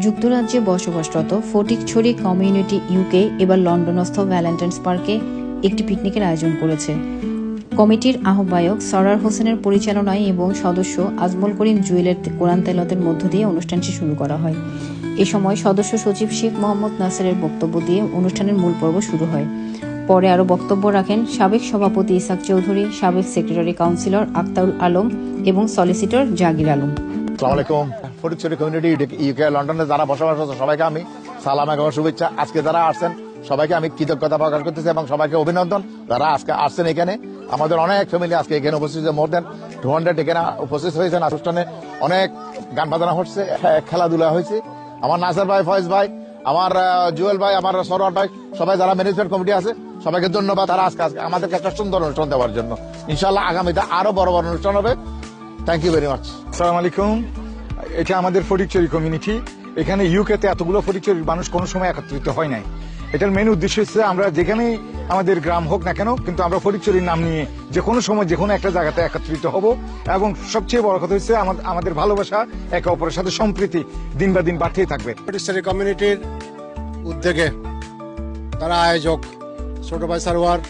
যুক্তরাজ্যে বসবাসরত Fatikchhari community UK এবার লন্ডনস্থ ভ্যালেন্টাইন্স পার্কে একটি পিকনিকের আয়োজন করেছে। কমিটির আহ্বায়ক সরার হোসেনের পরিচালনায় এবং সদস্য আজমল করিম জুয়েলের কোরআন তেলাওয়াতের মধ্য দিয়ে অনুষ্ঠানটি শুরু করা হয়। এ সময় সদস্য সচিব শেখ মোহাম্মদ নাসেরের বক্তব্য দিয়ে অনুষ্ঠানের মূল পর্ব শুরু হয়। পরে আরও বক্তব্য রাখেন সাবেক সভাপতি ইসাক চৌধুরী, সাবেক সেক্রেটারি কাউন্সিলর আক্তারুল আলম এবং সলিসিটর জাগির আলম। আসসালামু আলাইকুম। ফটিকছড়ি কমিউনিটি ইউকে লন্ডনে যারা বসবাস করছে সবাইকে আমি সালাম এবং শুভেচ্ছা। আজকে যারা আসছেন সবাইকে আমি কৃতজ্ঞতা প্রকাশ করতেছি এবং সবাইকে অভিনন্দন যারা আজকে আসছেন। এখানে আমাদের অনেক ফ্যামিলি আজকে এখানে উপস্থিত, মোর দেন 200 এখানে উপস্থিত হয়েছেন। অনুষ্ঠানে অনেক গান বাজানো হচ্ছে, খেলাধুলা হয়েছে। আমার নাসের ভাই, ফয়েজ ভাই, আমার জুয়েল ভাই, আমার সরোয়ার ভাই, সবাই যারা ম্যানেজমেন্ট কমিটি আছে সবাইকে ধন্যবাদ। তারা আজকে আমাদেরকে একটা সুন্দর অনুষ্ঠান দেওয়ার জন্য। ইনশাল্লাহ আগামীতে আরো বড় বড় অনুষ্ঠান হবে। Thank you very much. আসসালামু আলাইকুম। এটা আমাদের ফটিকছড়ি কমিউনিটি। এখানে ইউকেতে এতগুলো ফটিকছড়ির মানুষ কোনো সময় একত্রিত হয় নাই। এটার মেন উদ্দেশ্য হচ্ছে আমরা যেখানেই আমাদের গ্রাম হোক না কেন, কিন্তু আমরা ফটিকছড়ির নাম নিয়ে যে কোনো সময় যে কোনো একটা জায়গাতে একত্রিত হব। এবং সবচেয়ে বড় কথা হচ্ছে আমাদের ভালোবাসা, একে অপরের সাথে সম্প্রীতি দিন বা দিন বাড়তেই থাকবে। ফটিকছড়ি কমিউনিটির উদ্যোগে তারা আয়োজক ছোট ভাই সারোয়ার,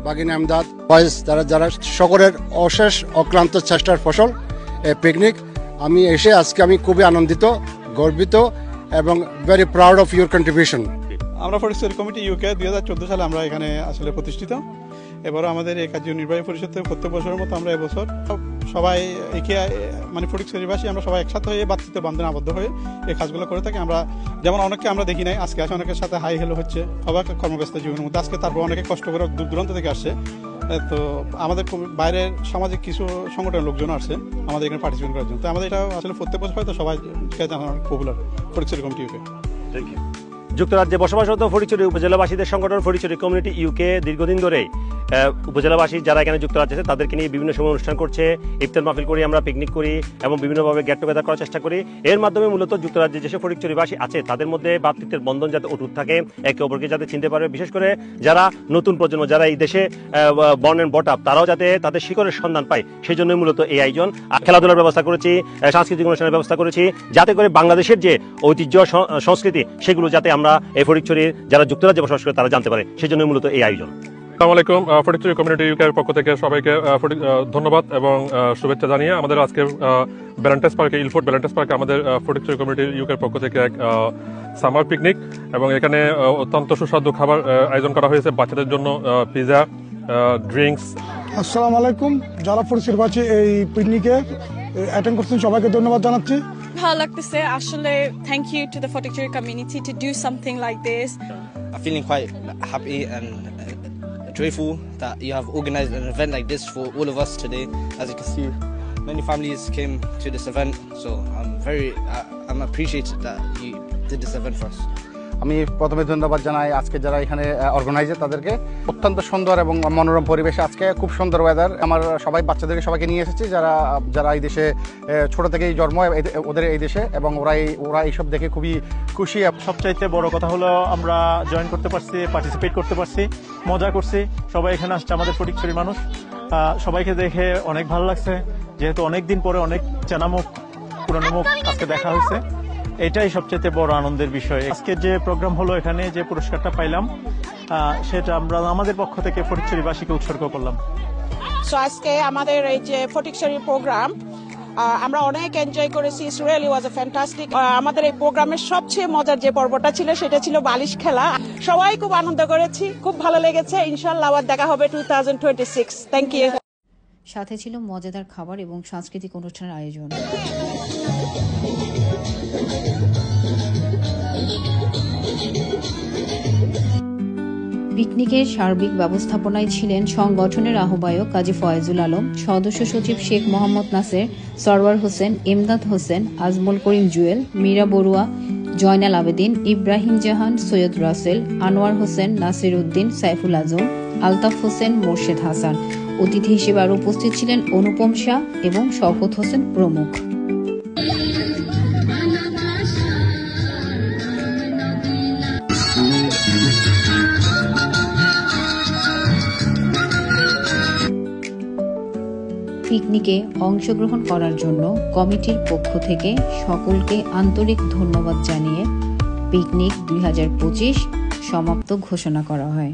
বাগিনা আমদাদ, বয়েস, যারা সকলের অশেষ অক্লান্ত চেষ্টার ফসল পিকনিক। আমি এসে আজকে আমি খুবই আনন্দিত, গর্বিত এবং very proud of your contribution. আমরা ফটিকছড়ি কমিটি ইউকে 2014 সালে আমরা এখানে আসলে প্রতিষ্ঠিত। এবারও আমাদের এই কার্য নির্বাহী পরিষদে প্রত্যেক বছরের মতো আমরা এবছর সবাই একে মানে ফটিকছড়িবাসী আমরা সবাই একসাথে হয়ে ভাতৃত্ব বন্ধনে আবদ্ধ হয়ে এই কাজগুলো করে থাকি। আমরা যেমন অনেককে আমরা দেখি নাই, আজকে আসে অনেকের সাথে হাই হেলো হচ্ছে, সবাই কর্মব্যস্ত জীবনের মধ্যে। আজকে তারপর অনেকে কষ্ট করে দূর দূরান্ত থেকে আসছে। তো আমাদের বাইরের সামাজিক কিছু সংগঠনের লোকজন আসছে আমাদের এখানে পার্টিসিপেট করার জন্য। তো আমাদের এটা আসলে প্রত্যেক বছর হয়তো সবাই popular Fatikchhari committee UK. Thank you. যুক্তরাজ্যে বসবাসরত ফটিকছড়ি উপজেলাবাসীদের সংগঠন ফটিকছড়ি কমিউনিটি ইউকে দীর্ঘদিন ধরে উপজেলাবাসী যারা এখানে যুক্তরাজ্যে আছে তাদেরকে নিয়ে বিভিন্ন সময় অনুষ্ঠান করছে। ইফতার মাহফিল করি, আমরা পিকনিক করি এবং বিভিন্নভাবে গেট টুগেদার করার চেষ্টা করি। এর মাধ্যমে মূলত যুক্তরাজ্যে যেসব ফটিকছড়িবাসী আছে তাদের মধ্যে ভ্রাতৃত্বের বন্ধন যাতে অটুট থাকে, একে অপরকে যাতে চিনতে পারবে। বিশেষ করে যারা নতুন প্রজন্ম, যারা এই দেশে বর্ন এন্ড বট আপ, তারাও যাতে তাদের শিকড়ের সন্ধান পায়, সেই জন্যই মূলত এই আয়োজন। খেলাধুলার ব্যবস্থা করেছি, সাংস্কৃতিক অনুষ্ঠানের ব্যবস্থা করেছি, যাতে করে বাংলাদেশের যে ঐতিহ্য সংস্কৃতি সেগুলো যাতে আমরা এই ফটিকছড়ির যারা যুক্তরাজ্যে বসবাস করে তারা জানতে পারে, সেই জন্যই মূলত এই আয়োজন। আসসালামু আলাইকুম। ফটিকছড়ি কমিউনিটি ইউকের পক্ষ থেকে সবাইকে ধন্যবাদ এবং শুভেচ্ছা জানিয়ে আমাদের আজকে ভ্যালেন্টাইন্স পার্কে, ইলফোর্ড ভ্যালেন্টাইন্স পার্কে আমাদের ফটিকছড়ি কমিউনিটি ইউকের পক্ষ থেকে এক সামার পিকনিক এবং এখানে অত্যন্ত সুস্বাদু খাবার আয়োজন করা হয়েছে বাচ্চাদের জন্য, পিজা, ড্রিঙ্কস। আসসালামু আলাইকুম। যারা ফটিকছড়িবাসী এই পিকনিকে অ্যাটেন্ড করছেন সবাইকে ধন্যবাদ জানাচ্ছি। ভালো লাগতেছে আসলে। Thank you to the Fatikchhari community to do something like this. I'm feeling quite happy and joyful that you have organized an event like this for all of us today. As you can see, many families came to this event, so I'm appreciated that you did this event for us. আমি প্রথমে ধন্যবাদ জানাই আজকে যারা এখানে organiser তাদেরকে। অত্যন্ত সুন্দর এবং মনোরম পরিবেশ, আজকে খুব সুন্দর ওয়েদার। আমার বাচ্চাদেরকে সবাইকে নিয়ে এসেছি যারা এই দেশে ছোট থেকেই জন্ম ওদের এই দেশে, এবং ওরা এইসব দেখে খুবই খুশি। সবচাইতে বড় কথা হলো আমরা জয়েন করতে পারছি, পার্টিসিপেট করতে পারছি, মজা করছি। সবাই এখানে আসছে, আমাদের ফটিকছড়ি মানুষ। সবাইকে দেখে অনেক ভালো লাগছে, যেহেতু অনেক দিন পরে অনেক চেনা মুখ, পুরনো মুখ আজকে দেখা হয়েছে। এটাই সবচেয়ে বড় আনন্দের বিষয়। আজকে যে প্রোগ্রাম হলো, এখানে যে পুরস্কারটা পাইলাম সেটা আমরা আমাদের পক্ষ থেকে ফটিকছড়িবাসীকে উৎসর্গ করলাম। সো আজকে আমাদের এই যে ফটিকছড়ি প্রোগ্রাম আমরা অনেক এনজয় করেছি। It's really was a fantastic. আমাদের এই প্রোগ্রামের সবচেয়ে মজার যে পর্বটা ছিল সেটা ছিল বালিশ খেলা। সবাই খুব আনন্দ করেছি, খুব ভালো লেগেছে। ইনশাআল্লাহ আবার দেখা হবে 2026। Thank you. সাথে ছিল মজাদার খাবার এবং সাংস্কৃতিক অনুষ্ঠানের আয়োজন। পিকনিকের সার্বিক ব্যবস্থাপনায় ছিলেন সংগঠনের আহ্বায়ক কাজী ফয়েজুল আলম, সদস্য সচিব শেখ মোহাম্মদ নাসের, সরওয়ার হোসেন, এমদাদ হোসেন, আজমল করিম জুয়েল, মীরা বড়ুয়া, জয়নাল আবেদিন, ইব্রাহিম জাহান, সৈয়দ রাসেল, আনোয়ার হোসেন, নাসির উদ্দিন, সাইফুল আজম, আলতাফ হোসেন, মোর্শেদ হাসান। অতিথি হিসেবে আরও উপস্থিত ছিলেন অনুপম শাহ এবং শওকত হোসেন প্রমুখ। পিকনিকে অংশগ্রহণ করার জন্য কমিটির পক্ষ থেকে সকলকে আন্তরিক ধন্যবাদ জানিয়ে পিকনিক 2025 সমাপ্ত ঘোষণা করা হয়।